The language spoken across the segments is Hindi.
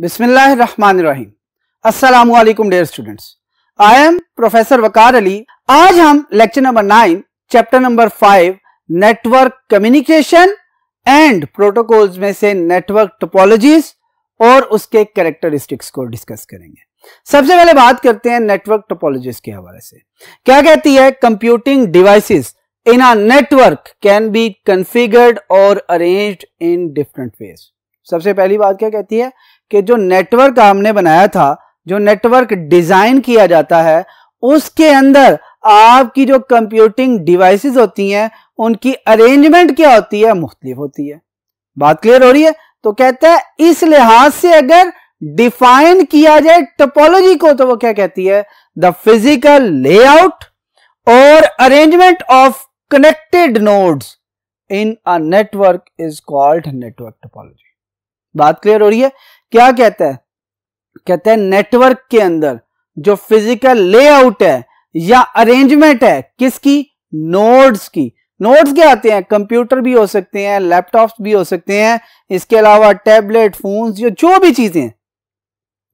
बिस्मिल्लाहिर्रहमानिर्रहीम। अस्सलामु अलैकुम dear students, I am professor Waqar Ali. आज हम lecture number 9 chapter number 5 network communication and protocols में से नेटवर्क टोपोलॉजीज और उसके कैरेक्टरिस्टिक्स को डिस्कस करेंगे। सबसे पहले बात करते हैं नेटवर्क टोपोलॉजीज के हवाले से। क्या कहती है? Computing devices in a network can be configured और अरेंज्ड इन डिफरेंट वेज। सबसे पहली बात क्या कहती है कि जो नेटवर्क हमने बनाया था, जो नेटवर्क डिजाइन किया जाता है, उसके अंदर आपकी जो कंप्यूटिंग डिवाइसेस होती हैं उनकी अरेंजमेंट क्या होती है? मुख्तलिफ होती है। बात क्लियर हो रही है? तो कहता है इस लिहाज से अगर डिफाइन किया जाए टोपोलॉजी को तो वो क्या कहती है? द फिजिकल लेआउट और arrangement of connected nodes in a network is called network topology. बात क्लियर हो रही है? क्या कहता है? कहता है नेटवर्क के अंदर जो फिजिकल लेआउट है या अरेंजमेंट है किसकी? नोड्स की। नोड्स क्या आते हैं? कंप्यूटर भी हो सकते हैं, लैपटॉप्स भी हो सकते हैं, इसके अलावा टैबलेट, फोन्स, जो भी चीजें हैं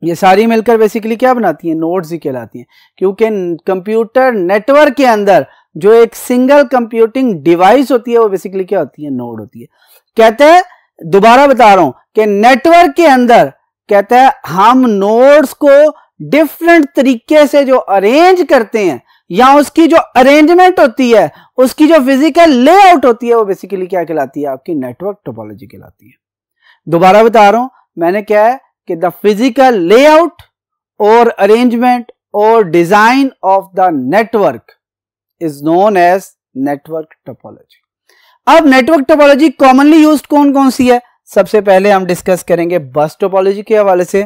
ये सारी मिलकर बेसिकली क्या बनाती हैं? नोड्स ही कहलाती हैं। क्योंकि कंप्यूटर नेटवर्क के अंदर जो एक सिंगल कंप्यूटिंग डिवाइस होती है वो बेसिकली क्या होती है? नोड होती है। कहते हैं, दोबारा बता रहा हूं कि नेटवर्क के अंदर कहता है हम नोड्स को डिफरेंट तरीके से जो अरेंज करते हैं या उसकी जो अरेंजमेंट होती है, उसकी जो फिजिकल लेआउट होती है वो बेसिकली क्या कहलाती है? आपकी नेटवर्क टोपोलॉजी कहलाती है। दोबारा बता रहा हूं मैंने, क्या है कि द फिजिकल लेआउट और अरेंजमेंट और design of the network is known as network topology. अब नेटवर्क टोपोलॉजी कॉमनली यूज्ड कौन कौन सी है? सबसे पहले हम डिस्कस करेंगे बस टोपोलॉजी के हवाले से,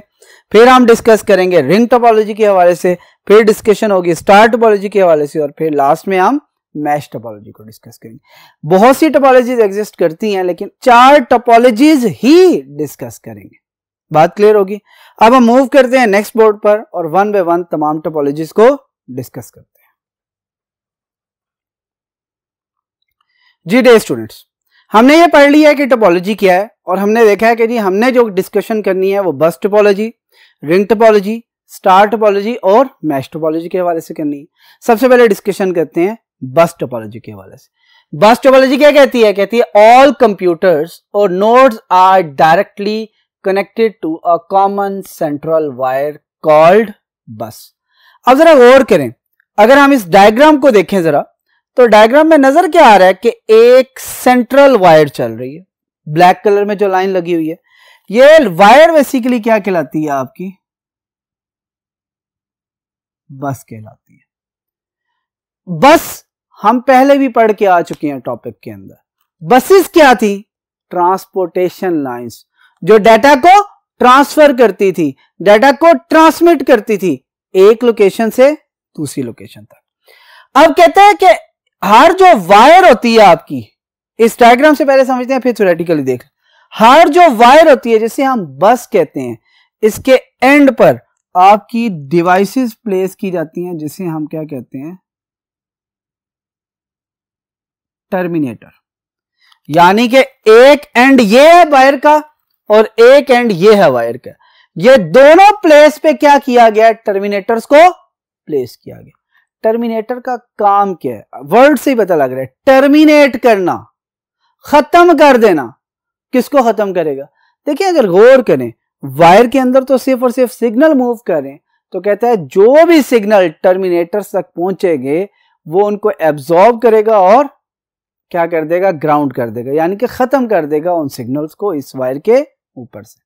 फिर हम डिस्कस करेंगे रिंग टोपोलॉजी के हवाले से, फिर डिस्कशन होगी स्टार टोपोलॉजी के हवाले से और फिर लास्ट में हम मैश टोपोलॉजी को डिस्कस करेंगे। बहुत सी टोपोलॉजीज एग्जिस्ट करती हैं लेकिन 4 टोपोलॉजीज ही डिस्कस करेंगे। बात क्लियर होगी? अब हम मूव करते हैं नेक्स्ट बोर्ड पर और वन बाय वन तमाम टोपोलॉजीज को डिस्कस करते हैं। जी डे स्टूडेंट्स, हमने ये पढ़ लिया है कि टोपोलॉजी क्या है और हमने देखा है कि जी हमने जो डिस्कशन करनी है वो बस topology, ring topology, star topology और मैश टोपोलॉजी के हवाले से करनी है। सबसे पहले डिस्कशन करते हैं बस टोपोलॉजी के हवाले से। बस टोपोलॉजी क्या कहती है? कहती है ऑल कंप्यूटर्स और nodes are directly connected to a common central wire called bus. अब जरा गौर करें, अगर हम इस डायग्राम को देखें जरा, तो डायग्राम में नजर क्या आ रहा है कि एक सेंट्रल वायर चल रही है, ब्लैक कलर में जो लाइन लगी हुई है, ये वायर बेसिकली क्या कहलाती है? आपकी बस कहलाती है। बस हम पहले भी पढ़ के आ चुके हैं टॉपिक के अंदर। बसेस क्या थी? ट्रांसपोर्टेशन लाइंस, जो डाटा को ट्रांसफर करती थी, डाटा को ट्रांसमिट करती थी एक लोकेशन से दूसरी लोकेशन तक। अब कहता है कि हर जो वायर होती है आपकी, इस डायग्राम से पहले समझते हैं फिर थ्योरेटिकली देख। हर जो वायर होती है जिसे हम बस कहते हैं, इसके एंड पर आपकी डिवाइसेस प्लेस की जाती हैं जिसे हम क्या कहते हैं? टर्मिनेटर। यानी कि एक एंड ये है वायर का और एक एंड ये है वायर का, ये दोनों प्लेस पे क्या किया गया? टर्मिनेटर्स को प्लेस किया गया। टर्मिनेटर का काम क्या है? वर्ड से ही पता लग रहा है, टर्मिनेट करना, खत्म कर देना। किसको खत्म करेगा? देखिए अगर गौर करें, वायर के अंदर तो सिर्फ और सिर्फ सिग्नल मूव करें, तो कहता है जो भी सिग्नल टर्मिनेटर्स तक पहुंचेंगे वो उनको एब्जॉर्ब करेगा और क्या कर देगा? ग्राउंड कर देगा, यानी कि खत्म कर देगा उन सिग्नल्स को इस वायर के ऊपर से।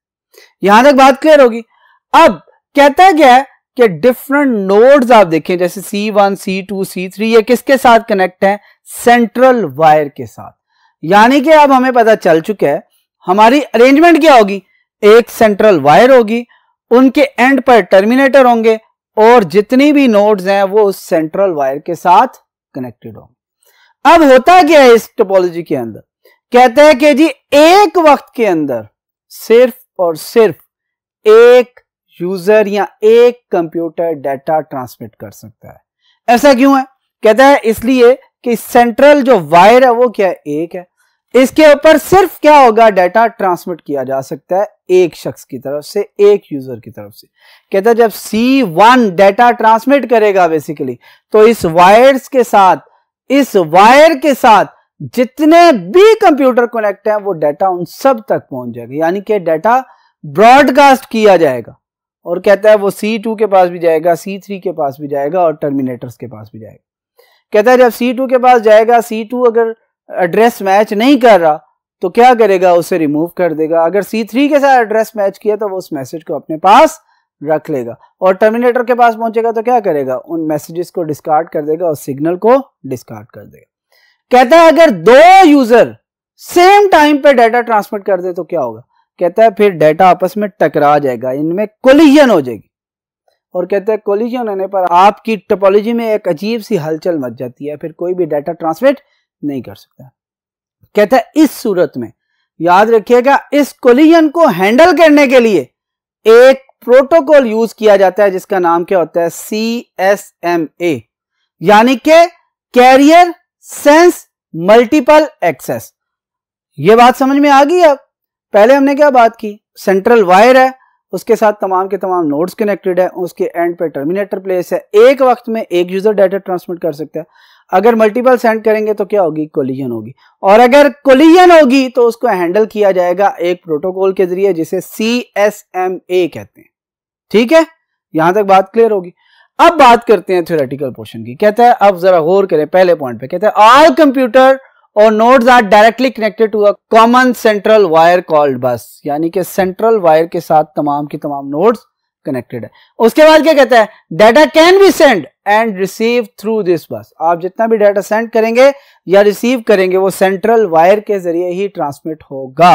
यहां तक बात क्लियर होगी? अब कहता क्या है कि डिफरेंट नोड्स आप देखें, जैसे C1, C2, C3, ये किसके साथ कनेक्ट है? सेंट्रल वायर के साथ। यानी कि अब हमें पता चल चुका है हमारी अरेंजमेंट क्या होगी? एक सेंट्रल वायर होगी, उनके एंड पर टर्मिनेटर होंगे और जितनी भी नोड्स हैं वो उस सेंट्रल वायर के साथ कनेक्टेड होंगे। अब होता क्या है इस टोपोलॉजी के अंदर? कहता है कि जी एक वक्त के अंदर सिर्फ और सिर्फ एक यूजर या एक कंप्यूटर डाटा ट्रांसमिट कर सकता है। ऐसा क्यों है? कहता है इसलिए कि सेंट्रल जो वायर है वो क्या है? एक है। इसके ऊपर सिर्फ क्या होगा, डाटा ट्रांसमिट किया जा सकता है एक शख्स की तरफ से, एक यूजर की तरफ से। कहता है जब C1 डाटा ट्रांसमिट करेगा बेसिकली, तो इस वायर के साथ जितने भी कंप्यूटर कनेक्ट हैं वो डाटा उन सब तक पहुंच जाएगा, यानी कि डाटा ब्रॉडकास्ट किया जाएगा। और कहता है वो C2 के पास भी जाएगा, C3 के पास भी जाएगा और टर्मिनेटर्स के पास भी जाएगा। कहता है जब C2 के पास जाएगा, C2 अगर एड्रेस मैच नहीं कर रहा तो क्या करेगा, उसे रिमूव कर देगा। अगर C3 के साथ एड्रेस मैच किया तो वो उस मैसेज को अपने पास रख लेगा। और टर्मिनेटर के पास पहुंचेगा तो क्या करेगा, उन मैसेजेस को डिस्कार्ड कर देगा और सिग्नल को डिस्कार्ड कर देगा। कहता है अगर दो यूजर सेम टाइम पे डाटा ट्रांसमिट कर दे तो क्या होगा, कहता है फिर डाटा आपस में टकरा जाएगा, इनमें कोलिजन हो जाएगी। और कहते हैं कोलिजन होने पर आपकी टोपोलॉजी में एक अजीब सी हलचल मच जाती है, फिर कोई भी डाटा ट्रांसमिट नहीं कर सकता। कहता है इस सूरत में याद रखिएगा, इस कोलिजन को हैंडल करने के लिए एक प्रोटोकॉल यूज किया जाता है जिसका नाम क्या होता है, CSMA, यानी कि कैरियर सेंस मल्टीपल एक्सेस। ये बात समझ में आ गई। अब पहले हमने क्या बात की, सेंट्रल वायर है, उसके साथ तमाम के तमाम नोड्स कनेक्टेड है, उसके एंड पे टर्मिनेटर प्लेस है, एक वक्त में एक यूजर डाटा ट्रांसमिट कर सकता है। अगर मल्टीपल सेंड करेंगे तो क्या होगी, कोलिजन होगी। और अगर कोलिजन होगी तो उसको हैंडल किया जाएगा एक प्रोटोकॉल के जरिए जिसे CSMA कहते हैं। ठीक है, यहां तक बात क्लियर होगी। अब बात करते हैं थ्योरेटिकल पोर्शन की। कहता है अब जरा गौर करें पहले पॉइंट पे। कहता है ऑल कंप्यूटर और nodes are directly connected to a common central wire called bus, यानी कि सेंट्रल वायर के साथ तमाम की तमाम नोड्स कनेक्टेड है। उसके बाद क्या कहता है, data can be send and receive through this बस। आप जितना भी डाटा सेंड करेंगे या रिसीव करेंगे वो सेंट्रल वायर के जरिए ही ट्रांसमिट होगा।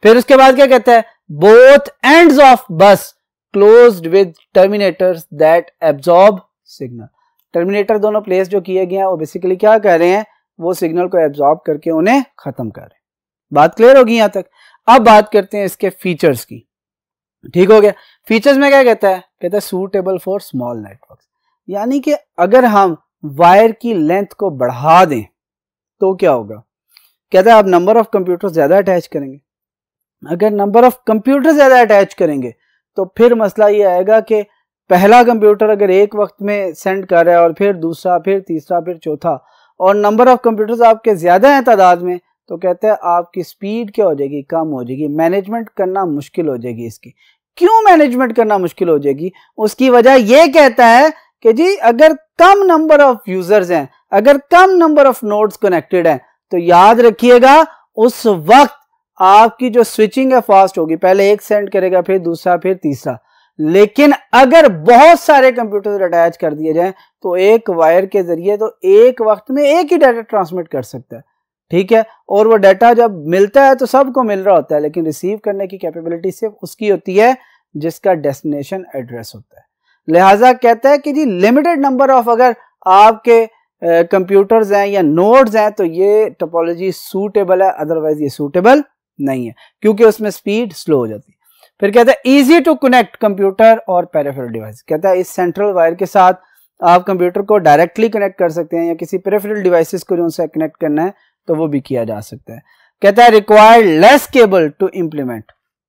फिर उसके बाद क्या कहता है, बोथ एंड्स ऑफ बस closed with terminators that absorb signal. Terminator दोनों प्लेस जो किए गए हैं वो बेसिकली क्या कर रहे हैं, वो सिग्नल को एब्जॉर्ब करके उन्हें खत्म कर रहे हैं। बात क्लियर होगी यहां तक। अब बात करते हैं इसके फीचर्स की। ठीक हो गया। फीचर्स में क्या कहता है सूटेबल फॉर स्मॉल नेटवर्क, यानी कि अगर हम वायर की लेंथ को बढ़ा दें तो क्या होगा। कहता है आप नंबर ऑफ कंप्यूटर ज्यादा अटैच करेंगे। अगर नंबर ऑफ कंप्यूटर ज्यादा अटैच करेंगे तो फिर मसला ये आएगा कि पहला कंप्यूटर अगर एक वक्त में सेंड कर रहा है और फिर दूसरा, फिर तीसरा, फिर चौथा, और नंबर ऑफ कंप्यूटर्स आपके ज्यादा हैं तादाद में, तो कहते हैं आपकी स्पीड क्या हो जाएगी, कम हो जाएगी, मैनेजमेंट करना मुश्किल हो जाएगी। इसकी क्यों मैनेजमेंट करना मुश्किल हो जाएगी, उसकी वजह ये कहता है कि जी अगर कम नंबर ऑफ यूजर्स हैं, अगर कम नंबर ऑफ नोड्स कनेक्टेड हैं, तो याद रखिएगा उस वक्त आपकी जो स्विचिंग है फास्ट होगी। पहले एक सेंड करेगा, फिर दूसरा, फिर तीसरा। लेकिन अगर बहुत सारे कंप्यूटर अटैच कर दिए जाएं तो एक वायर के जरिए तो एक वक्त में एक ही डाटा ट्रांसमिट कर सकता है। ठीक है, और वो डाटा जब मिलता है तो सबको मिल रहा होता है, लेकिन रिसीव करने की कैपेबिलिटी सिर्फ उसकी होती है जिसका डेस्टिनेशन एड्रेस होता है। लिहाजा कहता है कि जी लिमिटेड नंबर ऑफ अगर आपके कंप्यूटर्स हैं या नोड्स हैं तो ये टोपोलॉजी सूटेबल है, अदरवाइज ये सूटेबल नहीं है क्योंकि उसमें स्पीड स्लो हो जाती है। फिर कहता है इजी टू कनेक्ट कंप्यूटर और पेरिफेरल डिवाइस। कहता है इस सेंट्रल वायर के साथ आप कंप्यूटर को डायरेक्टली कनेक्ट कर सकते हैं या किसी पेरिफेरल डिवाइसेस को जो उनसे कनेक्ट करना है तो वो भी किया जा सकता है। कहता है required less cable to implement.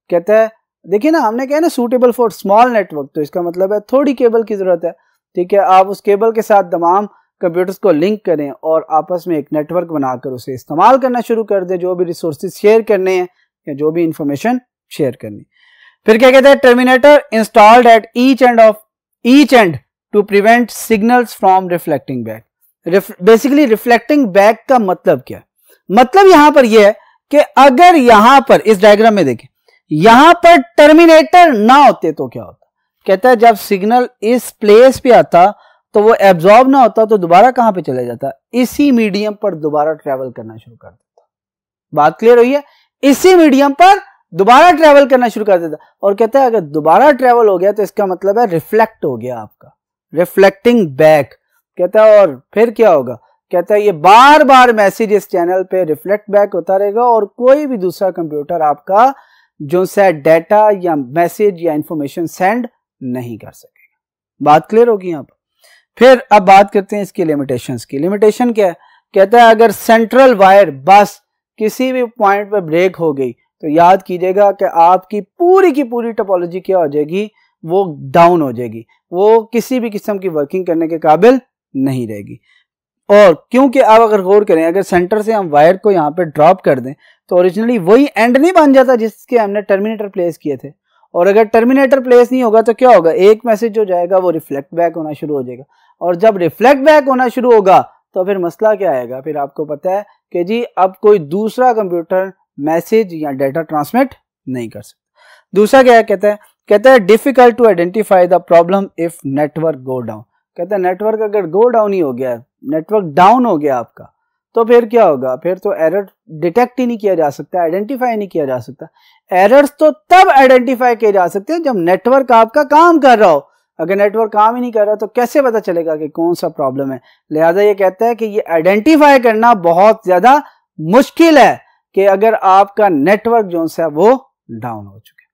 कहता है देखिए ना, हमने कहा ना सूटेबल फॉर स्मॉल नेटवर्क, तो इसका मतलब है थोड़ी केबल की जरूरत है। ठीक है, आप उस केबल के साथ तमाम कंप्यूटर्स को लिंक करें और आपस में एक नेटवर्क बनाकर उसे इस्तेमाल करना शुरू कर दें, जो भी रिसोर्सेज शेयर करने हैं या जो भी इंफॉर्मेशन शेयर करनी। फिर क्या कहता है terminator installed at each end to prevent signals from reflecting back. Basically reflecting back का मतलब क्या है, मतलब यहां पर यह है कि अगर यहां पर इस डायग्राम में देखें, यहां पर टर्मिनेटर ना होते तो क्या होता। कहता है जब सिग्नल इस प्लेस पे आता तो वो एब्जॉर्ब ना होता तो दोबारा कहां पे चला जाता, इसी मीडियम पर दोबारा ट्रेवल करना शुरू कर देता। बात क्लियर हुई है, इसी मीडियम पर दोबारा ट्रेवल करना शुरू कर देता। और कहता है अगर दोबारा ट्रेवल हो गया तो इसका मतलब है रिफ्लेक्ट हो गया आपका, रिफ्लेक्टिंग बैक। कहता है और फिर क्या होगा, कहता है ये बार बार मैसेज इस चैनल पे रिफ्लेक्ट बैक होता रहेगा और कोई भी दूसरा कंप्यूटर आपका जो से डाटा या मैसेज या इंफॉर्मेशन सेंड नहीं कर सकेगा। बात क्लियर होगी यहां पर। फिर अब बात करते हैं इसकी लिमिटेशंस की। लिमिटेशन क्या है, कहता है अगर सेंट्रल वायर बस किसी भी पॉइंट पे ब्रेक हो गई तो याद कीजिएगा कि आपकी पूरी की पूरी टोपोलॉजी क्या हो जाएगी, वो डाउन हो जाएगी, वो किसी भी किस्म की वर्किंग करने के काबिल नहीं रहेगी। और क्योंकि आप अगर गौर करें, अगर सेंटर से हम वायर को यहाँ पे ड्रॉप कर दें तो ओरिजिनली वही एंड नहीं बन जाता जिसके हमने टर्मिनेटर प्लेस किए थे, और अगर टर्मिनेटर प्लेस नहीं होगा तो क्या होगा, एक मैसेज जो जाएगा वो रिफ्लेक्ट बैक होना शुरू हो जाएगा, और जब रिफ्लेक्ट बैक होना शुरू होगा तो फिर मसला क्या आएगा, फिर आपको पता है कि जी अब कोई दूसरा कंप्यूटर मैसेज या डाटा ट्रांसमिट नहीं कर सकता। दूसरा क्या कहता है difficult to identify the problem if network go down. कहता है नेटवर्क अगर गो डाउन ही हो गया, नेटवर्क डाउन हो गया आपका, तो फिर क्या होगा, फिर तो एरर डिटेक्ट ही नहीं किया जा सकता, आइडेंटिफाई नहीं किया जा सकता। एरर्स तो तब आइडेंटिफाई किए जा सकते हैं जब नेटवर्क आपका काम कर रहा हो। अगर नेटवर्क काम ही नहीं कर रहा तो कैसे पता चलेगा कि कौन सा प्रॉब्लम है। लिहाजा ये कहता है कि ये आइडेंटिफाई करना बहुत ज्यादा मुश्किल है कि अगर आपका नेटवर्क जो है वो डाउन हो चुका है।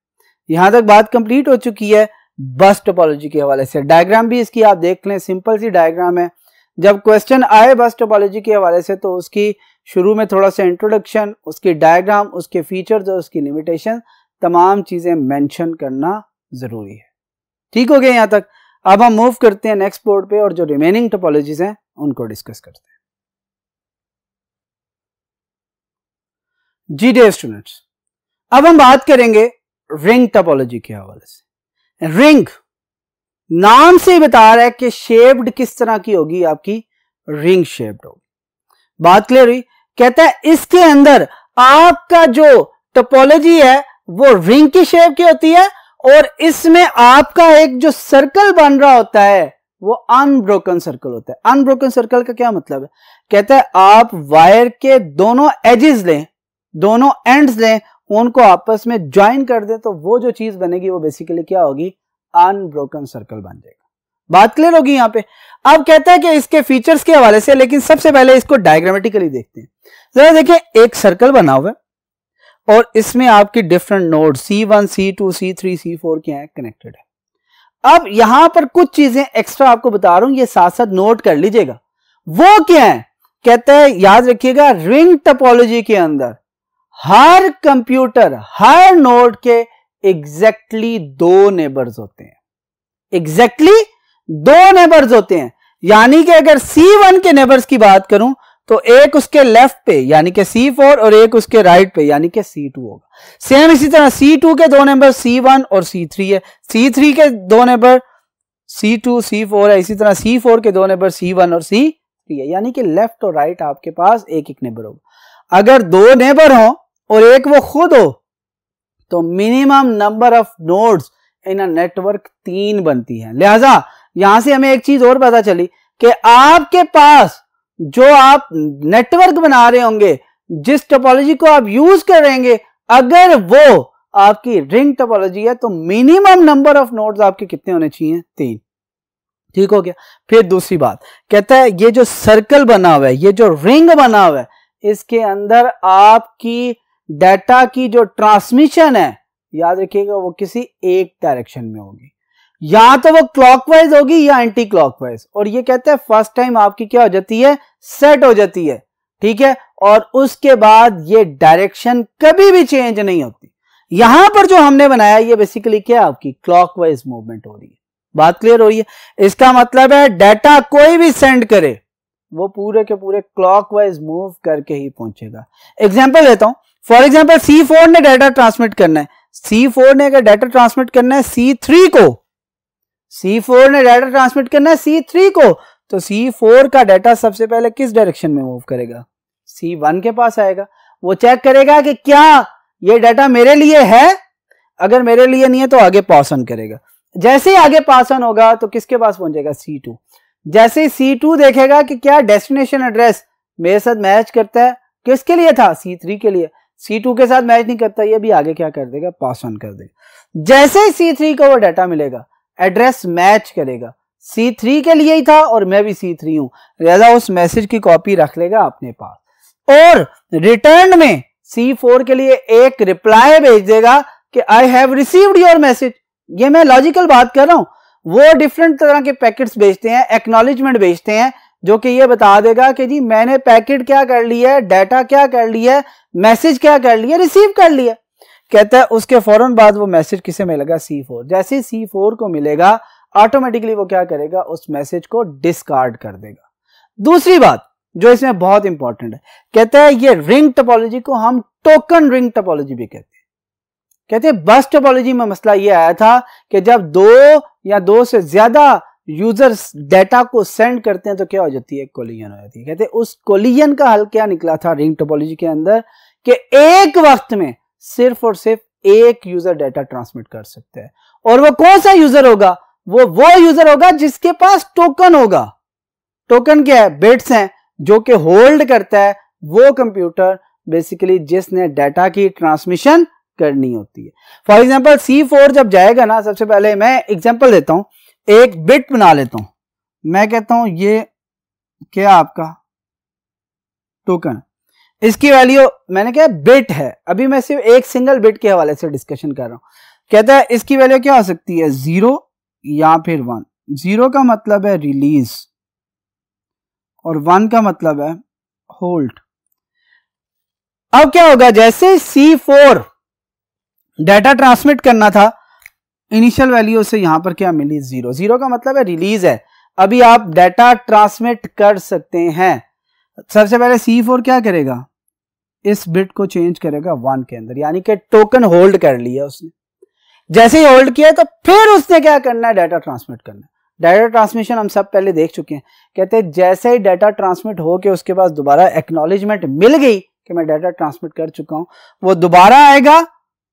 यहां तक बात कंप्लीट हो चुकी है बस टोपोलॉजी के हवाले से। डायग्राम भी इसकी आप देख लें, सिंपल सी डायग्राम है। जब क्वेश्चन आए बस टोपोलॉजी के हवाले से तो उसकी शुरू में थोड़ा सा इंट्रोडक्शन, उसकी डायग्राम, उसके फीचर्स और उसकी लिमिटेशन, तमाम चीजें मेंशन करना जरूरी है। ठीक हो गया यहाँ तक। अब हम मूव करते हैं नेक्स्ट बोर्ड पे और जो रिमेनिंग टोपोलॉजीज हैं उनको डिस्कस करते हैं। जी डियर स्टूडेंट्स, अब हम बात करेंगे रिंग टोपोलॉजी के हवाले से। रिंग नाम से बता रहा है कि शेप्ड किस तरह की होगी, आपकी रिंग शेप्ड होगी। बात क्लियर हुई। कहता है इसके अंदर आपका जो टोपोलॉजी है वो रिंग की शेप की होती है, और इसमें आपका एक जो सर्कल बन रहा होता है वो अनब्रोकन सर्कल होता है। अनब्रोकन सर्कल का क्या मतलब है, कहता है आप वायर के दोनों एजेस लें, दोनों एंड्स लें, उनको आपस में ज्वाइन कर दें तो वो जो चीज बनेगी वो बेसिकली क्या होगी, अनब्रोकन सर्कल बन जाएगा। बात क्लियर होगी यहाँ पे। अब कहता है कि इसके फीचर्स के हवाले से, लेकिन सबसे पहले इसको डायग्रामेटिकली देखते हैं। जरा देखिए, एक सर्कल बना हुआ है और इसमें आपकी different node C1, C2, C3, C4 क्या है, कनेक्टेड है। अब यहां पर कुछ चीजें एक्स्ट्रा आपको बता रहा हूं, ये साथ साथ नोट कर लीजिएगा। वो क्या है, कहता है याद रखिएगा रिंग टोपोलॉजी के अंदर हर कंप्यूटर, हर नोड के एग्जैक्टली दो नेबर्स होते हैं। एग्जैक्टली दो नेबर्स होते हैं। यानी कि अगर C1 के नेबर्स की बात करूं तो एक उसके लेफ्ट पे यानी कि C4 और एक उसके राइट पे यानी कि C2 होगा। सेम इसी तरह C2 के दो नेबर C1 और C3 है, C3 के दो नेबर C2, C4 है, इसी तरह C4 के दो नेबर C1 और C3 है। यानी कि लेफ्ट और राइट आपके पास एक एक नेबर होगा। अगर दो नेबर हो और एक वो खुद हो तो minimum number of nodes in a network 3 बनती है। लिहाजा यहां से हमें एक चीज और पता चली कि आपके पास जो आप नेटवर्क बना रहे होंगे, जिस टोपोलॉजी को आप यूज करेंगे, अगर वो आपकी रिंग टोपोलॉजी है तो मिनिमम नंबर ऑफ नोड्स आपके कितने होने चाहिए, 3। ठीक हो गया। फिर दूसरी बात कहता है ये जो सर्कल बना हुआ है, ये जो रिंग बना हुआ है, इसके अंदर आपकी डाटा की जो ट्रांसमिशन है, याद रखिएगा वो किसी एक डायरेक्शन में होगी, या तो वो क्लॉकवाइज होगी या एंटी क्लॉकवाइज। और ये कहते हैं फर्स्ट टाइम आपकी क्या हो जाती है, सेट हो जाती है। ठीक है, और उसके बाद ये डायरेक्शन कभी भी चेंज नहीं होती। यहां पर जो हमने बनाया ये बेसिकली क्या है, आपकी क्लॉकवाइज मूवमेंट हो रही है। बात क्लियर हो रही है। इसका मतलब है डाटा कोई भी सेंड करे वो पूरे के पूरे क्लॉकवाइज मूव करके ही पहुंचेगा। एग्जांपल देता हूं, फॉर एग्जांपल C4 ने डाटा ट्रांसमिट करना है, C4 ने अगर डाटा ट्रांसमिट करना है C3 को, C4 ने डाटा ट्रांसमिट करना है C3 को, तो C4 का डाटा सबसे पहले किस डायरेक्शन में मूव करेगा, C1 के पास आएगा। वो चेक करेगा कि क्या ये डाटा मेरे लिए है, अगर मेरे लिए नहीं है तो आगे पास ऑन करेगा। जैसे ही आगे पास ऑन होगा तो किसके पास पहुंचेगा, C2। जैसे ही C2 देखेगा कि क्या डेस्टिनेशन एड्रेस मेरे साथ मैच करता है, किसके लिए था, C3 के लिए, C2 के साथ मैच नहीं करता, ये भी आगे क्या कर देगा, पास ऑन कर देगा। जैसे ही C3 को वो डाटा मिलेगा, एड्रेस मैच करेगा, C3 के लिए ही था और मैं भी C3 हूं, लिहाजा उस मैसेज की कॉपी रख लेगा अपने पास और रिटर्न में C4 के लिए एक रिप्लाई भेज देगा कि I have received your message. ये मैं लॉजिकल बात कर रहा हूं। वो डिफरेंट तरह के पैकेट्स भेजते हैं, एक्नॉलेजमेंट भेजते हैं, जो कि ये बता देगा कि जी मैंने पैकेट क्या कर लिया है, डाटा क्या कर लिया है, मैसेज क्या कर लिया, रिसीव कर लिया। कहता है उसके फौरन बाद वो मैसेज किसे मिलेगा, C4। जैसे C4 को मिलेगा ऑटोमेटिकली वो क्या करेगा, उस मैसेज को डिस्कार्ड कर देगा। दूसरी बात जो इसमें बहुत इंपॉर्टेंट है, कहता है ये रिंग टोपोलॉजी को हम टोकन रिंग टोपोलॉजी भी कहते हैं। कहते हैं बस टोपोलॉजी में मसला ये आया था कि जब दो या दो से ज्यादा यूजर्स डाटा को सेंड करते हैं तो क्या हो जाती है, कोलिजन हो जाती है। कहते हैं उस कोलिजन का हल क्या निकला था रिंग टोपोलॉजी के अंदर, कि एक वक्त में सिर्फ और सिर्फ एक यूजर डाटा ट्रांसमिट कर सकता है। और वो कौन सा यूजर होगा, वो यूजर होगा जिसके पास टोकन होगा। टोकन क्या है, बिट्स हैं जो कि होल्ड करता है वो कंप्यूटर बेसिकली जिसने डाटा की ट्रांसमिशन करनी होती है। फॉर एग्जांपल C4 जब जाएगा ना, सबसे पहले मैं एग्जांपल देता हूं, एक बिट बना लेता हूं, मैं कहता हूं ये क्या आपका टोकन, इसकी वैल्यू मैंने क्या बिट है, अभी मैं सिर्फ एक सिंगल बिट के हवाले से डिस्कशन कर रहा हूं। कहता है इसकी वैल्यू क्या हो सकती है, 0 या फिर 1। 0 का मतलब है रिलीज और 1 का मतलब है होल्ड। अब क्या होगा, जैसे C4 डाटा ट्रांसमिट करना था, इनिशियल वैल्यू से यहां पर क्या मिली, 0। 0 का मतलब है रिलीज है, अभी आप डाटा ट्रांसमिट कर सकते हैं। सबसे पहले C4 क्या करेगा, इस बिट को चेंज करेगा 1 के अंदर, यानी कि टोकन होल्ड कर लिया उसने। जैसे ही होल्ड किया तो फिर उसने क्या करना है, डाटा ट्रांसमिट करना है। डाटा ट्रांसमिशन हम सब पहले देख चुके हैं। कहते हैं जैसे ही डाटा ट्रांसमिट हो के उसके पास दोबारा एक्नॉलेजमेंट मिल गई कि मैं डाटा ट्रांसमिट कर चुका हूं, वो दोबारा आएगा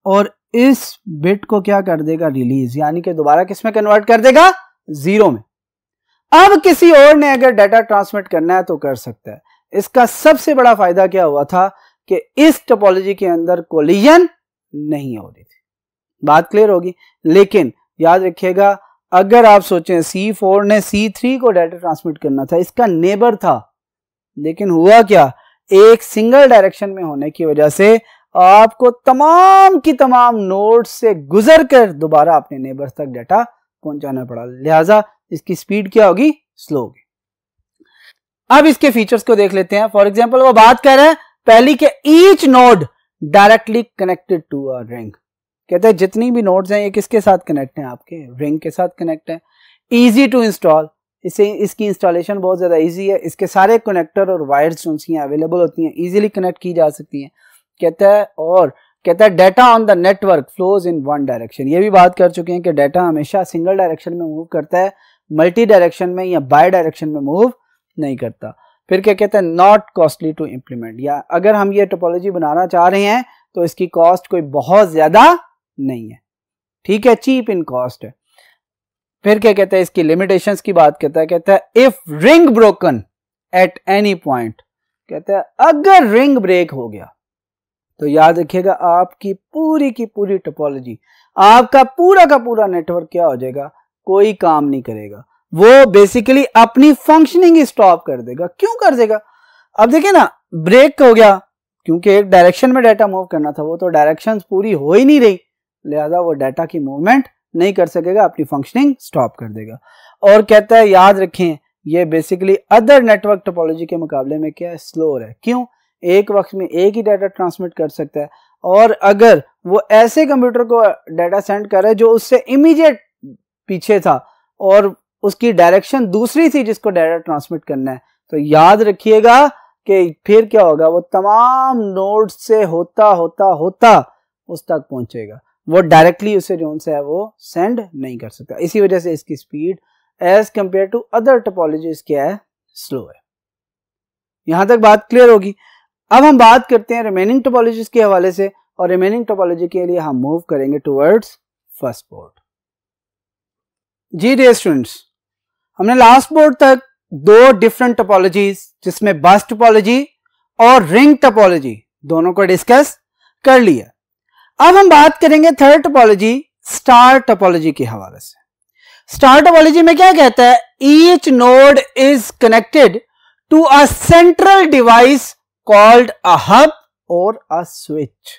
और इस बिट को क्या कर देगा, रिलीज, यानी कि दोबारा किस में कन्वर्ट कर देगा, 0 में। अब किसी और ने अगर डाटा ट्रांसमिट करना है तो कर सकता है। इसका सबसे बड़ा फायदा क्या हुआ था कि इस टोपोलॉजी के अंदर कोलिजन नहीं हो रही थी। बात क्लियर होगी। लेकिन याद रखिएगा, अगर आप सोचें C4 ने C3 को डाटा ट्रांसमिट करना था, इसका नेबर था, लेकिन हुआ क्या, एक सिंगल डायरेक्शन में होने की वजह से आपको तमाम की तमाम नोड्स से गुजर कर दोबारा अपने नेबर्स तक डाटा पहुंचाना पड़ा, लिहाजा इसकी स्पीड क्या होगी, स्लो होगी। अब इसके फीचर्स को देख लेते हैं। फॉर एग्जांपल वो बात कर रहे हैं पहली के each node directly connected to a ring. कहते हैं जितनी भी नोड्स हैं ये किसके साथ कनेक्ट हैं, आपके रिंग के साथ कनेक्ट है। इजी टू इंस्टॉल, इसकी इंस्टॉलेशन बहुत ज्यादा इजी है। इसके सारे कनेक्टर और वायर्स अवेलेबल होती हैं, इजीली कनेक्ट की जा सकती हैं। कहता है data on the network flows in one direction. ये भी बात कर चुके हैं कि डाटा हमेशा सिंगल डायरेक्शन में मूव करता है, मल्टी डायरेक्शन में या बाय डायरेक्शन में मूव नहीं करता। फिर क्या कहता है, नॉट कॉस्टली टू इंप्लीमेंट, या अगर हम ये टोपोलॉजी बनाना चाह रहे हैं तो इसकी कॉस्ट कोई बहुत ज्यादा नहीं है, ठीक है, चीप इन कॉस्ट है। फिर क्या कहता है, इसकी लिमिटेशंस की बात कहता है if ring broken at any point, कहता है अगर रिंग ब्रेक हो गया तो याद रखिएगा आपकी पूरी की पूरी टोपोलॉजी, आपका पूरा का पूरा नेटवर्क क्या हो जाएगा, कोई काम नहीं करेगा। वो बेसिकली अपनी फंक्शनिंग ही स्टॉप कर देगा। क्यों कर देगा, अब देखिए ना, ब्रेक हो गया क्योंकि एक डायरेक्शन में डाटा मूव करना था, वो तो डायरेक्शन पूरी हो ही नहीं रही, लिहाजा वो डाटा की मूवमेंट नहीं कर सकेगा, अपनी फंक्शनिंग स्टॉप कर देगा। और कहता है याद रखें ये बेसिकली अदर नेटवर्क टोपोलॉजी के मुकाबले में क्या है, स्लो है। क्यों, एक वक्त में एक ही डाटा ट्रांसमिट कर सकता है, और अगर वो ऐसे कंप्यूटर को डाटा सेंड कर रहा है जो उससे इमीडिएट पीछे था और उसकी डायरेक्शन दूसरी थी जिसको डाटा ट्रांसमिट करना है, तो याद रखिएगा कि फिर क्या होगा, वो तमाम नोड्स से होता होता होता उस तक पहुंचेगा, वो डायरेक्टली उसे जो है वो सेंड नहीं कर सकता। इसी वजह से इसकी speed as compare to other topologies क्या है, स्लो है। यहां तक बात क्लियर होगी। अब हम बात करते हैं रिमेनिंग टोपोलॉजीज के हवाले से, और रिमेनिंग टोपोलॉजी के लिए हम मूव करेंगे टुवर्ड्स फर्स्ट बोर्ड। जी डियर स्टूडेंट्स, हमने लास्ट बोर्ड तक दो डिफरेंट टोपोलॉजीज जिसमें बस टोपोलॉजी और रिंग टोपोलॉजी दोनों को डिस्कस कर लिया। अब हम बात करेंगे थर्ड टोपोलॉजी, स्टार टोपोलॉजी के हवाले से। स्टार टोपोलॉजी में क्या कहता है, each node is connected to a central device called a hub और अ स्विच।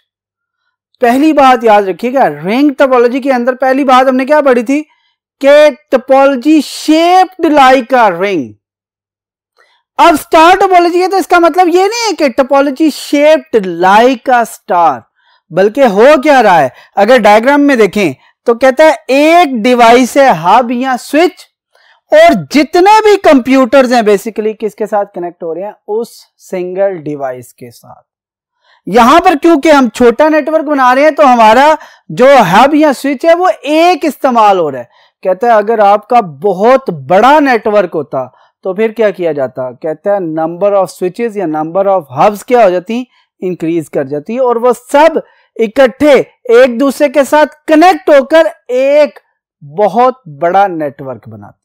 पहली बात याद रखिएगा, रिंग टोपोलॉजी के अंदर पहली बात हमने क्या पढ़ी थी कि topology shaped like a ring. अब स्टार टोपोलॉजी है तो इसका मतलब ये नहीं है कि topology shaped like a star, बल्कि हो क्या रहा है, अगर डायग्राम में देखें तो कहता है एक डिवाइस है हब या स्विच, और जितने भी कंप्यूटर्स हैं बेसिकली किसके साथ कनेक्ट हो रहे हैं, उस सिंगल डिवाइस के साथ। यहां पर क्योंकि हम छोटा नेटवर्क बना रहे हैं तो हमारा जो हब या स्विच है वो एक इस्तेमाल हो रहा है। कहता है अगर आपका बहुत बड़ा नेटवर्क होता तो फिर क्या किया जाता, कहता है नंबर ऑफ स्विचेस या नंबर ऑफ हब्स क्या हो जाती, इंक्रीज कर जाती, और वो सब इकट्ठे एक दूसरे के साथ कनेक्ट होकर एक बहुत बड़ा नेटवर्क बनाती।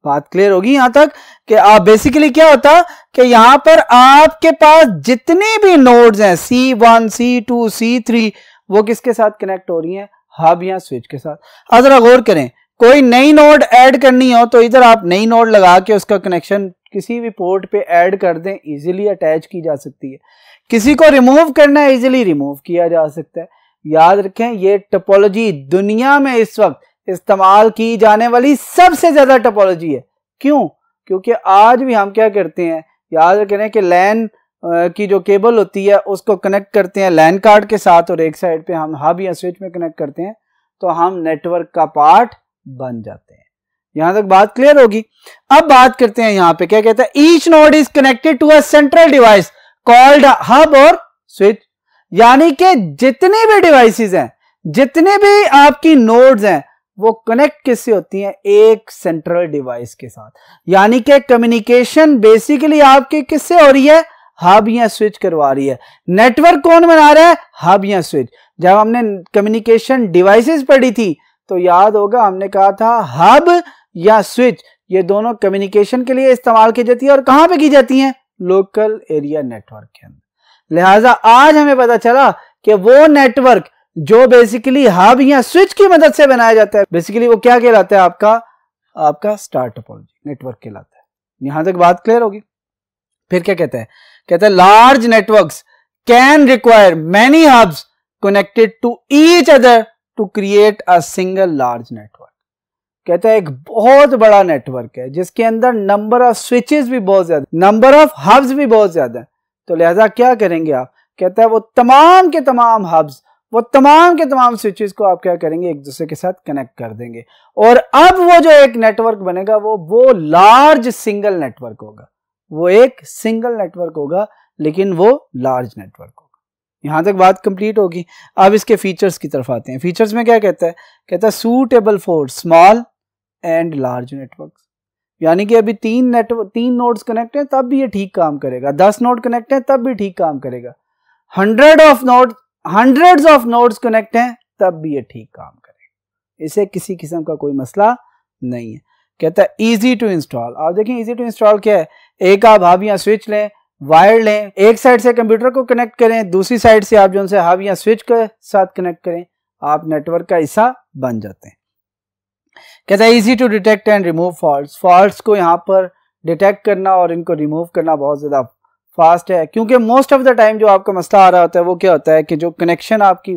बात क्लियर होगी यहां तक कि आप बेसिकली क्या होता कि यहां पर आपके पास जितने भी नोड्स हैं C1, C2, C3 वो किसके साथ कनेक्ट हो रही हैं, हब या स्विच के साथ। अब जरा गौर करें, कोई नई नोड ऐड करनी हो तो इधर आप नई नोड लगा के उसका कनेक्शन किसी भी पोर्ट पे ऐड कर दें, इजीली अटैच की जा सकती है। किसी को रिमूव करना है, इजीली रिमूव किया जा सकता है। याद रखें ये टोपोलॉजी दुनिया में इस वक्त इस्तेमाल की जाने वाली सबसे ज्यादा टोपोलॉजी है। क्यों? क्योंकि आज भी हम क्या करते हैं, याद रखें कि लैन की जो केबल होती है उसको कनेक्ट करते हैं लैन कार्ड के साथ, और एक साइड पे हम हब या स्विच में कनेक्ट करते हैं तो हम नेटवर्क का पार्ट बन जाते हैं। यहां तक बात क्लियर होगी। अब बात करते हैं यहां पे क्या कहता है, each node is connected to a central device called hub और स्विच, यानी कि जितने भी डिवाइसेस हैं, जितने भी आपकी नोड्स हैं वो कनेक्ट किससे होती हैं, एक सेंट्रल डिवाइस के साथ। यानी कि कम्युनिकेशन बेसिकली आपके किससे हो रही है, हब या स्विच करवा रही है। नेटवर्क कौन बना रहा है, हब या स्विच। जब हमने कम्युनिकेशन डिवाइसेस पढ़ी थी तो याद होगा हमने कहा था हब या स्विच ये दोनों कम्युनिकेशन के लिए इस्तेमाल की जाती है, और कहां पे की जाती हैं, लोकल एरिया नेटवर्क के अंदर। लिहाजा आज हमें पता चला कि वो नेटवर्क जो बेसिकली हब या स्विच की मदद से बनाया जाता है, बेसिकली वो क्या कहलाता है, आपका स्टार टोपोलॉजी नेटवर्क कहलाता है। यहां तक बात क्लियर होगी। फिर क्या कहता है, कहता है large networks can require many hubs connected to each other to create a single large network. कहता है एक बहुत बड़ा नेटवर्क है जिसके अंदर नंबर ऑफ स्विचेस भी बहुत ज्यादा, नंबर ऑफ हब्स भी बहुत ज्यादा है, तो लिहाजा क्या करेंगे आप, कहता है वो तमाम के तमाम हब्स, वो तमाम के तमाम स्विचेस को आप क्या करेंगे, एक दूसरे के साथ कनेक्ट कर देंगे, और अब वो जो एक नेटवर्क बनेगा वो लार्ज सिंगल नेटवर्क होगा, वो एक सिंगल नेटवर्क होगा लेकिन वो लार्ज नेटवर्क होगा। यहां तक बात कंप्लीट होगी। अब इसके फीचर्स की तरफ आते हैं। फीचर्स में क्या कहता है, कहता है suitable for small and large networks, यानी कि अभी तीन नोड्स कनेक्ट हैं तब भी ये ठीक काम करेगा, 10 नोड कनेक्ट हैं तब भी ठीक काम करेगा, हंड्रेड्स ऑफ नोड्स कनेक्ट हैं तब भी ये ठीक काम करेगा, इसे किसी किस्म का कोई मसला नहीं है। कहता है इजी टू इंस्टॉल। आप देखें इजी टू इंस्टॉल क्या है, एक आप हब या स्विच लें, वायर लें, एक साइड से कंप्यूटर को कनेक्ट करें, दूसरी साइड से आप जो हब या स्विच के साथ कनेक्ट करें, आप नेटवर्क का हिस्सा बन जाते हैं। कहता है easy to detect and remove faults को यहाँ पर डिटेक्ट करना और इनको रिमूव करना बहुत ज्यादा फास्ट है, क्योंकि मोस्ट ऑफ द टाइम जो आपका मसला आ रहा होता है वो क्या होता है कि जो कनेक्शन आपकी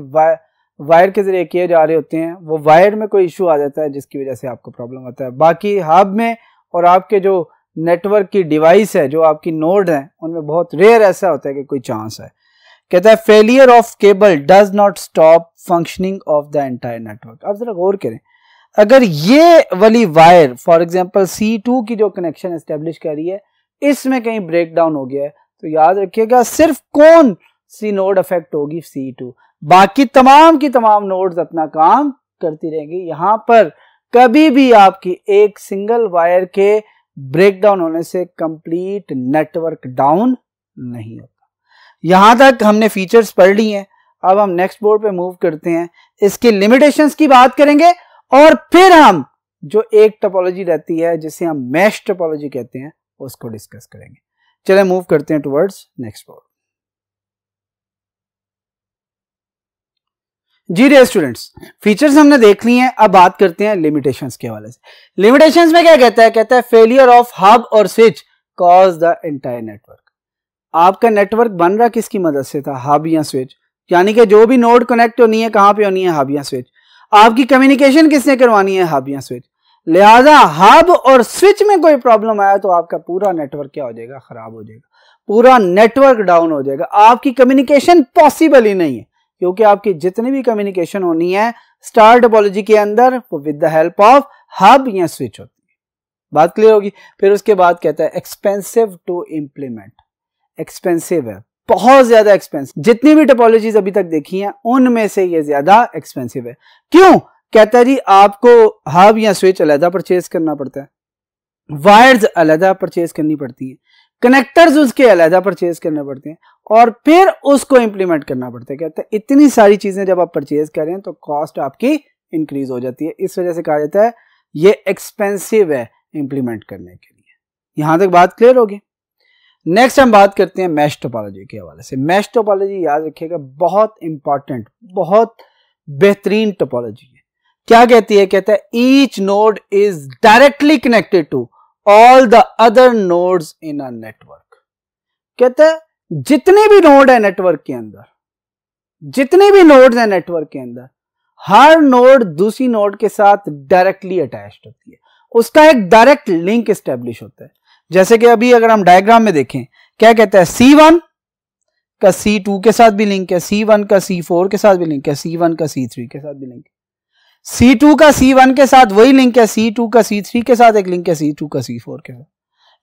वायर के जरिए किए जा रहे होते हैं वो वायर में कोई इशू आ जाता है जिसकी वजह से आपको प्रॉब्लम होता है। बाकी हब में और आपके जो नेटवर्क की डिवाइस है, जो आपकी नोड है, उनमें बहुत रेयर ऐसा होता है कि कोई चांस है। कहता है failure of cable does not stop functioning of the entire network. अब जरा गौर करें, अगर ये वाली वायर फॉर एग्जांपल C2 की जो कनेक्शन एस्टेब्लिश कर रही है इसमें कहीं ब्रेक डाउन हो गया है तो याद रखिएगा सिर्फ कौन सी नोड अफेक्ट होगी, C2, बाकी तमाम की तमाम नोड्स अपना काम करती रहेंगी। यहां पर कभी भी आपकी एक सिंगल वायर के ब्रेक डाउन होने से कंप्लीट नेटवर्क डाउन नहीं होता। यहां तक हमने फीचर्स पढ़ ली हैं। अब हम नेक्स्ट बोर्ड पे मूव करते हैं, इसके लिमिटेशंस की बात करेंगे और फिर हम जो एक टोपोलॉजी रहती है जिसे हम मैश टोपोलॉजी कहते हैं उसको डिस्कस करेंगे। चलिए मूव करते हैं टुवर्ड्स नेक्स्ट बोर्ड। जी डियर स्टूडेंट्स, फीचर्स हमने देख ली हैं, अब बात करते हैं लिमिटेशंस के हवाले से। लिमिटेशंस में क्या कहता है, कहता है फेलियर ऑफ हब और switch cause the entire network. आपका नेटवर्क बन रहा किसकी मदद से था, हब या स्विच, यानी कि जो भी नोड कनेक्ट होनी है कहां पे होनी है, हब या स्विच। आपकी कम्युनिकेशन किसने करवानी है, हब या स्विच। लिहाजा हब और स्विच में कोई प्रॉब्लम आया तो आपका पूरा नेटवर्क क्या हो जाएगा, खराब हो जाएगा, पूरा नेटवर्क डाउन हो जाएगा, आपकी कम्युनिकेशन पॉसिबल ही नहीं है। क्योंकि आपकी जितनी भी कम्युनिकेशन होनी है स्टार टोपोलॉजी के अंदर वो with the help of hub या स्विच होती है। बात क्लियर होगी। फिर उसके बाद कहता है एक्सपेंसिव टू इम्प्लीमेंट, एक्सपेंसिव है, बहुत ज्यादा एक्सपेंसिव। जितनी भी टोपोलॉजीज अभी तक देखी हैं उनमें से ये ज्यादा एक्सपेंसिव है। क्यों? कहता है जी आपको हब या स्विच अलग परचेज करना पड़ता है, वायर्स अलग परचेज करनी पड़ती है, कनेक्टर्स उसके अलग परचेज करने पड़ते हैं और फिर उसको इंप्लीमेंट करना पड़ता है। कहते हैं इतनी सारी चीजें जब आप परचेज करें तो कॉस्ट आपकी इंक्रीज हो जाती है। इस वजह से कहा जाता है ये एक्सपेंसिव है इंप्लीमेंट करने के लिए। यहां तक बात क्लियर होगी। नेक्स्ट हम बात करते हैं मैश टोपोलॉजी के हवाले से। मैश टोपोलॉजी याद रखिएगा बहुत इंपॉर्टेंट, बहुत बेहतरीन टोपोलॉजी है। क्या कहती है? कहता है each node is directly connected to all the other nodes in a network. कहता है जितने भी नोड है नेटवर्क के अंदर, जितने भी नोड्स हैं नेटवर्क के अंदर, हर नोड दूसरी नोड के साथ डायरेक्टली अटैच्ड होती है, उसका एक डायरेक्ट लिंक एस्टेब्लिश होता है। जैसे कि अभी अगर हम डायग्राम में देखें क्या कहता है, C1 का C2 के साथ भी लिंक है, C1 का C4 के साथ भी लिंक है, C1 का C3 के साथ भी लिंक है, C2 का C1 के साथ वही लिंक है, C2 का C3 के साथ एक लिंक है, C2 का C4 के साथ।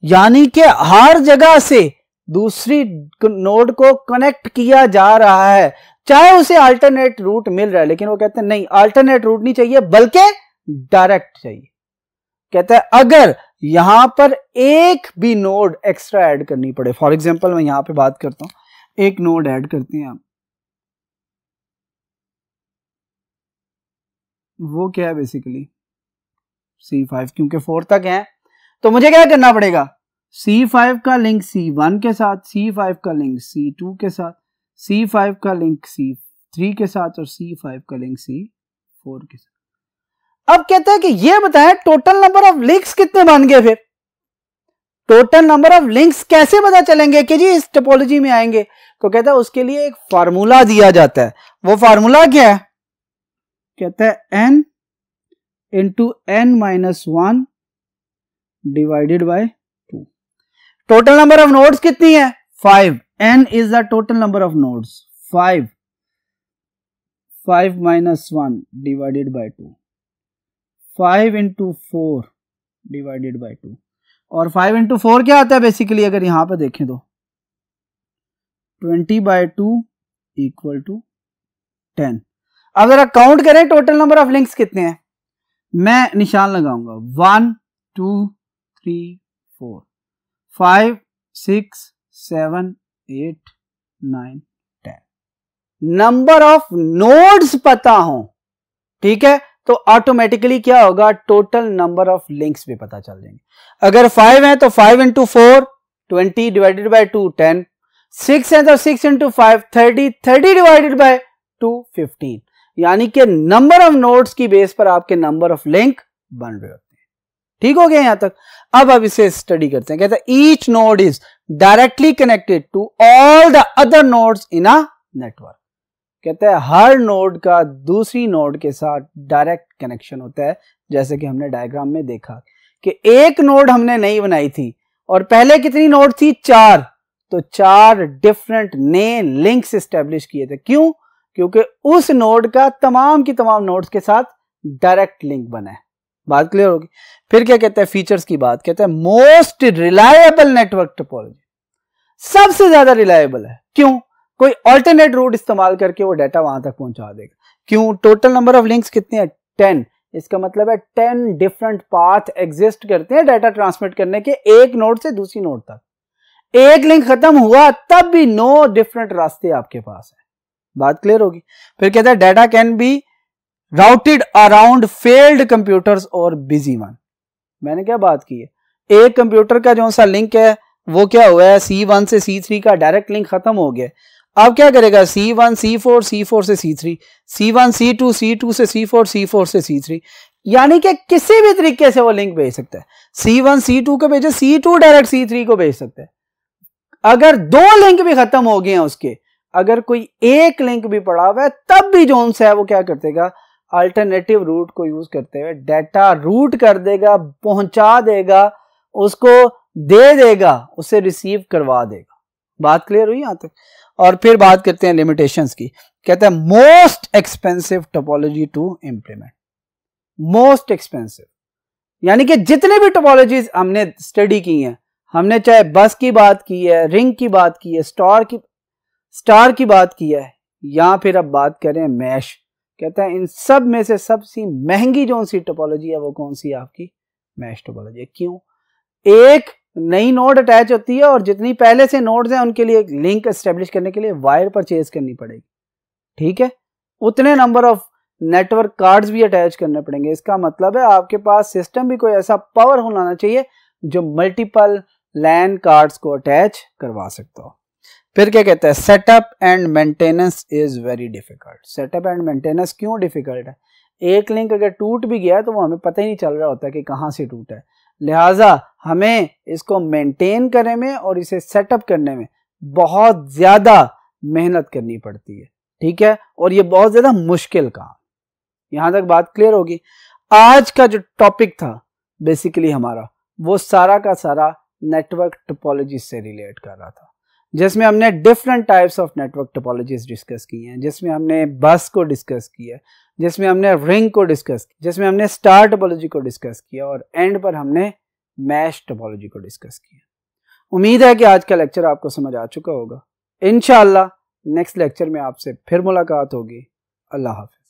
यानी कि हर जगह से दूसरी नोड को कनेक्ट किया जा रहा है, चाहे उसे अल्टरनेट रूट मिल रहा है, लेकिन वो कहते हैं नहीं अल्टरनेट रूट नहीं चाहिए बल्कि डायरेक्ट चाहिए। कहता है अगर यहां पर एक भी नोड एक्स्ट्रा ऐड करनी पड़े, फॉर एग्जांपल मैं यहां पे बात करता हूं, एक नोड ऐड करते हैं आप, वो क्या है बेसिकली C5, क्योंकि 4 तक है तो मुझे क्या करना पड़ेगा, C5 का लिंक C1 के साथ, C5 का लिंक C2 के साथ, C5 का लिंक C3 के साथ और C5 का लिंक C4 के साथ। अब कहता है कि ये बताएं टोटल नंबर ऑफ लिंक्स कितने बन गए। फिर टोटल नंबर ऑफ लिंक्स कैसे पता चलेंगे कि जी इस टोपोलॉजी में आएंगे? तो कहता है उसके लिए एक फार्मूला दिया जाता है। वो फार्मूला क्या है? कहता है n into n-1 divided by 2। Total number of nodes कितनी है? 5। n is the total number of nodes, 5 minus 1 divided by 2, 5 into 4 divided by 2। और 5 into 4 क्या आता है बेसिकली? अगर यहां पर देखें तो 20/2 इक्वल टू 10। अब जरा काउंट करें टोटल नंबर ऑफ लिंक्स कितने हैं। मैं निशान लगाऊंगा 1 2 3 4 5 6 7 8 9 10। नंबर ऑफ नोड्स पता हो, ठीक है, तो ऑटोमेटिकली क्या होगा, टोटल नंबर ऑफ लिंक्स भी पता चल जाएंगे। अगर 5 है तो 5 into 4 20 डिवाइडेड बाय 2 10, 6 है तो 6 into 5 30, 30 डिवाइडेड बाय 2 15। यानी कि नंबर ऑफ नोड्स की बेस पर आपके नंबर ऑफ लिंक बन रहे होते हैं। ठीक हो गया यहां तक। अब इसे स्टडी करते हैं। कहते हैं each node is directly connected to all the other nodes in a network. कहते हैं हर नोड का दूसरी नोड के साथ डायरेक्ट कनेक्शन होता है। जैसे कि हमने डायग्राम में देखा कि एक नोड हमने नई बनाई थी और पहले कितनी नोड थी, 4, तो 4 डिफरेंट नए लिंक्स एस्टेब्लिश किए थे। क्यों? क्योंकि उस नोड का तमाम की तमाम नोड्स के साथ डायरेक्ट लिंक बना है। बात क्लियर होगी। फिर क्या कहते हैं फीचर्स की बात, कहते हैं मोस्ट रिलायबल नेटवर्क टोपोलॉजी, सबसे ज्यादा रिलायबल है। क्यों? कोई अल्टरनेट रूट इस्तेमाल करके वो डाटा वहां तक पहुंचा देगा। क्यों? टोटल नंबर ऑफ लिंक्स कितने हैं, 10। इसका मतलब है 10 डिफरेंट पाथ एग्जिस्ट करते हैं डाटा ट्रांसमिट करने के, एक नोड से दूसरी नोड तक। एक लिंक खत्म हुआ तब भी 9 डिफरेंट रास्ते आपके पास है। बात क्लियर होगी। फिर कहता है data can be routed around failed computers और बिजी वन। मैंने क्या बात की है, एक कंप्यूटर का जो सा लिंक है वो क्या हुआ है, C1 से C3 का डायरेक्ट लिंक खत्म हो गया। अब क्या करेगा, C1 C4 C4 से C3, C1 C2 C2 से C4 C4 से C3, यानी कि किसी भी तरीके से वो लिंक भेज सकता है। C1 C2 को भेजे, C2 डायरेक्ट C3 को भेज सकता है। अगर 2 लिंक भी खत्म हो गए हैं उसके, अगर कोई एक लिंक भी पड़ा हुआ है तब भी जोन है वो क्या कर देगा, अल्टरनेटिव रूट को यूज करते हुए डाटा रूट कर देगा, पहुंचा देगा, उसको दे देगा, उसे रिसीव करवा देगा। बात क्लियर हुई यहां तक? और फिर बात करते हैं लिमिटेशंस की। कहते हैं most expensive topology to implement. Most expensive यानी कि जितने भी टोपोलॉजीज हमने स्टडी की हैं, हमने चाहे बस की बात की है, रिंग की बात की है, स्टार की बात की है, या फिर अब बात करें मैश। कहते हैं इन सब में से सबसे महंगी जो सी टोपोलॉजी है वो कौन सी है? आपकी मैश टोपोलॉजी है। क्यों? एक नई नोड अटैच होती है और जितनी पहले से नोड्स हैं उनके लिए एक लिंक एस्टेब्लिश करने के लिए वायर परचेज करनी पड़ेगी, ठीक है? उतने नंबर ऑफ नेटवर्क कार्ड्स भी अटैच करने पड़ेंगे। इसका मतलब है आपके पास सिस्टम भी कोई ऐसा पावरफुल होना चाहिए जो मल्टीपल लैन कार्ड्स को अटैच करवा सकता हो। फिर क्या कहता है? Setup and maintenance is very difficult. Setup and maintenance क्यों डिफिकल्ट है? एक लिंक अगर टूट भी गया तो वो हमें पता ही नहीं चल रहा होता कि कहां से टूटा है, लिहाजा हमें इसको मेंटेन करने में और इसे सेटअप करने में बहुत ज्यादा मेहनत करनी पड़ती है, ठीक है? और ये बहुत ज्यादा मुश्किल काम। यहां तक बात क्लियर होगी? आज का जो टॉपिक था बेसिकली हमारा, वो सारा का सारा नेटवर्क टोपोलॉजी से रिलेट कर रहा था, जिसमें हमने different types of network topologies discuss की हैं, जिसमें हमने बस को डिस्कस किया, जिसमें हमने रिंग को डिस्कस किया, जिसमें हमने स्टार टोपोलॉजी को डिस्कस किया और एंड पर हमने मैश टोपोलॉजी को डिस्कस किया। उम्मीद है कि आज का लेक्चर आपको समझ आ चुका होगा। इंशाअल्लाह नेक्स्ट लेक्चर में आपसे फिर मुलाकात होगी। अल्लाह हाफ़िज़।